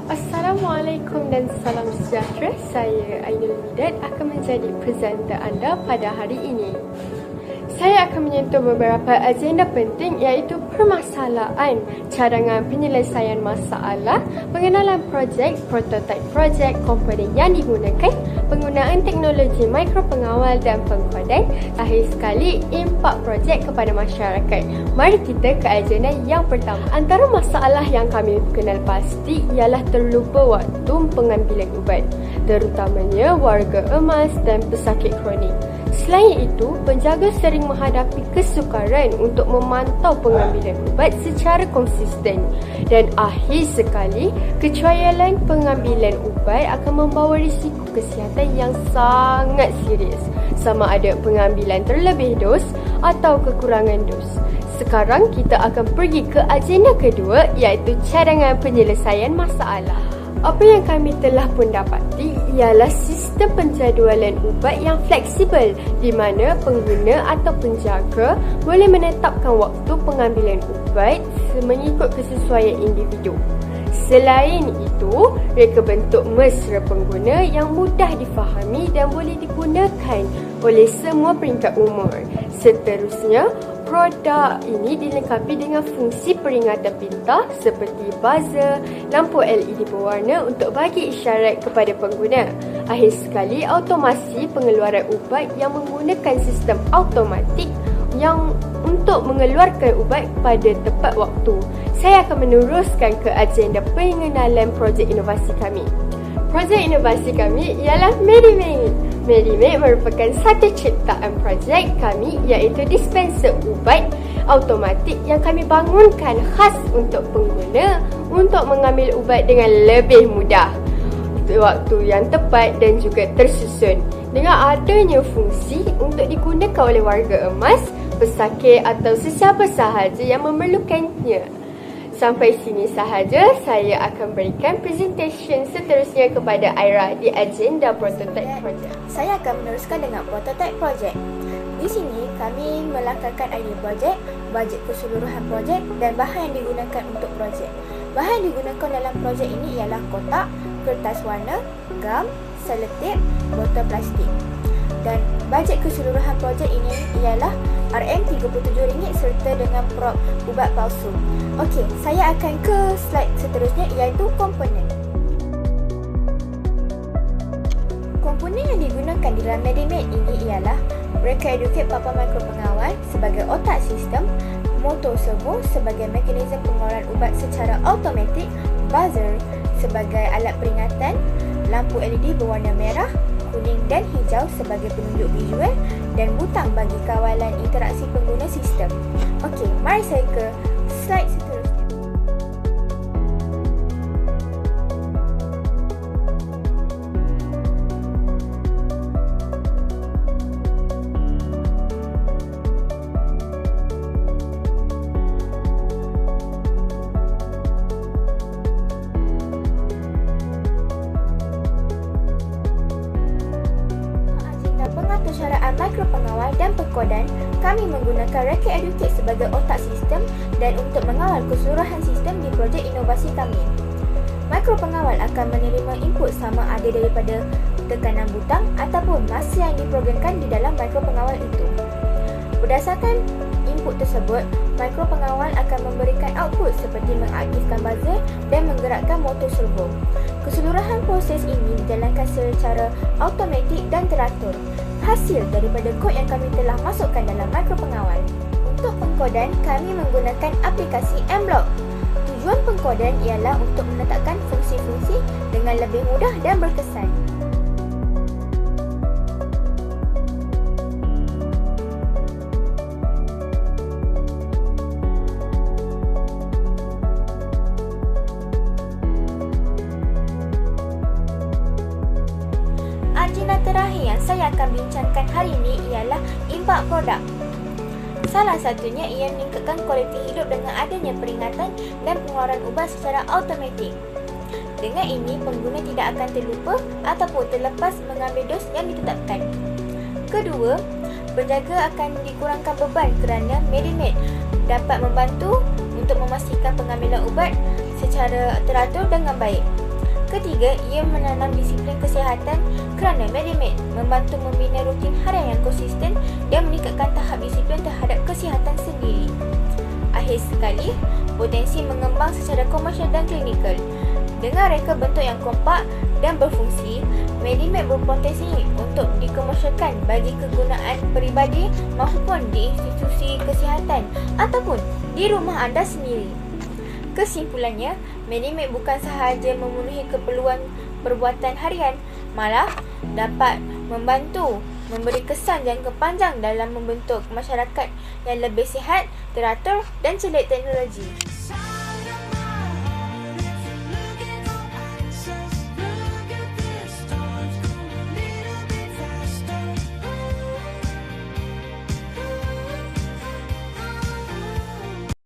Assalamualaikum dan salam sejahtera. Saya Ainul Midat akan menjadi presenter anda pada hari ini. Saya akan menyentuh beberapa agenda penting iaitu permasalahan, cadangan penyelesaian masalah, pengenalan projek, prototipe projek, komponen yang digunakan, penggunaan teknologi mikropengawal dan pengkodan, akhir sekali impak projek kepada masyarakat. Mari kita ke agenda yang pertama. Antara masalah yang kami kenal pasti ialah terlupa waktu pengambilan ubat, terutamanya warga emas dan pesakit kronik. Selain itu, penjaga sering menghadapi kesukaran untuk memantau pengambilan ubat secara konsisten dan akhir sekali, kecuailan pengambilan ubat akan membawa risiko kesihatan yang sangat serius, sama ada pengambilan terlebih dos atau kekurangan dos. Sekarang kita akan pergi ke agenda kedua iaitu cadangan penyelesaian masalah. Apa yang kami telah pun dapati ialah sistem penjadualan ubat yang fleksibel di mana pengguna atau penjaga boleh menetapkan waktu pengambilan ubat mengikut kesesuaian individu. Selain itu, reka bentuk mesra pengguna yang mudah difahami dan boleh digunakan oleh semua peringkat umur. Seterusnya, produk ini dilengkapi dengan fungsi peringatan pintar seperti buzzer, lampu LED berwarna untuk bagi isyarat kepada pengguna. Akhir sekali, automasi pengeluaran ubat yang menggunakan sistem automatik yang untuk mengeluarkan ubat pada tepat waktu. Saya akan meneruskan ke agenda pengenalan projek inovasi kami. Projek inovasi kami ialah MediMate. MediMate merupakan satu ciptaan projek kami iaitu dispenser ubat automatik yang kami bangunkan khas untuk pengguna untuk mengambil ubat dengan lebih mudah, waktu yang tepat dan juga tersusun. Dengan adanya fungsi untuk digunakan oleh warga emas, pesakit atau sesiapa sahaja yang memerlukannya. Sampai sini sahaja, saya akan berikan presentation seterusnya kepada Aira di agenda prototype project. Saya akan meneruskan dengan prototype project. Di sini kami melangkahkan idea projek, bajet keseluruhan projek dan bahan yang digunakan untuk projek. Bahan yang digunakan dalam projek ini ialah kotak, kertas warna, gam, selotip, botol plastik. Dan bajet keseluruhan projek ini ialah RM37 serta dengan prop ubat palsu. Okey, saya akan ke slide seterusnya iaitu komponen. Komponen yang digunakan di dalam MediMate ini ialah reka educate papan mikropengawal sebagai otak sistem, motor servo sebagai mekanisme pengeluaran ubat secara automatik, buzzer sebagai alat peringatan, lampu LED berwarna merah, kuning dan hijau sebagai penunjuk visual dan butang bagi kawalan interaksi pengguna sistem. Okey, mari saya ke slide seterusnya. Pengatursyaraan mikropengawal dan pengkodan, kami menggunakan reka educate sebagai otak sistem dan untuk mengawal keseluruhan sistem di projek inovasi kami. Mikropengawal akan menerima input sama ada daripada tekanan butang ataupun masa yang diprogramkan di dalam mikropengawal itu. Berdasarkan input tersebut, mikropengawal akan memberikan output seperti mengaktifkan buzzer dan menggerakkan motor servo. Keseluruhan proses ini dijalankan secara automatik dan teratur, hasil daripada kod yang kami telah masukkan dalam mikropengawal. Untuk pengkodan, kami menggunakan aplikasi M-Block. Tujuan pengkodan ialah untuk menetapkan fungsi-fungsi dengan lebih mudah dan berkesan. Agenda terakhir yang saya akan bincangkan hari ini ialah impak produk. Salah satunya ia meningkatkan kualiti hidup dengan adanya peringatan dan pengeluaran ubat secara automatik. Dengan ini, pengguna tidak akan terlupa ataupun terlepas mengambil dos yang ditetapkan. Kedua, penjaga akan dikurangkan beban kerana MediMate dapat membantu untuk memastikan pengambilan ubat secara teratur dengan baik. Ketiga, ia menanam disiplin kesihatan kerana Medimed membantu membina rutin harian yang konsisten dan meningkatkan tahap disiplin terhadap kesihatan sendiri. Akhir sekali, potensi mengembang secara komersial dan klinikal. Dengan reka bentuk yang kompak dan berfungsi, Medimed berpotensi untuk dikomersialkan bagi kegunaan peribadi maupun di institusi kesihatan ataupun di rumah anda sendiri. Kesimpulannya, Medimed bukan sahaja memenuhi keperluan perbuatan harian, malah dapat membantu memberi kesan jangka panjang dalam membentuk masyarakat yang lebih sihat, teratur dan celik teknologi.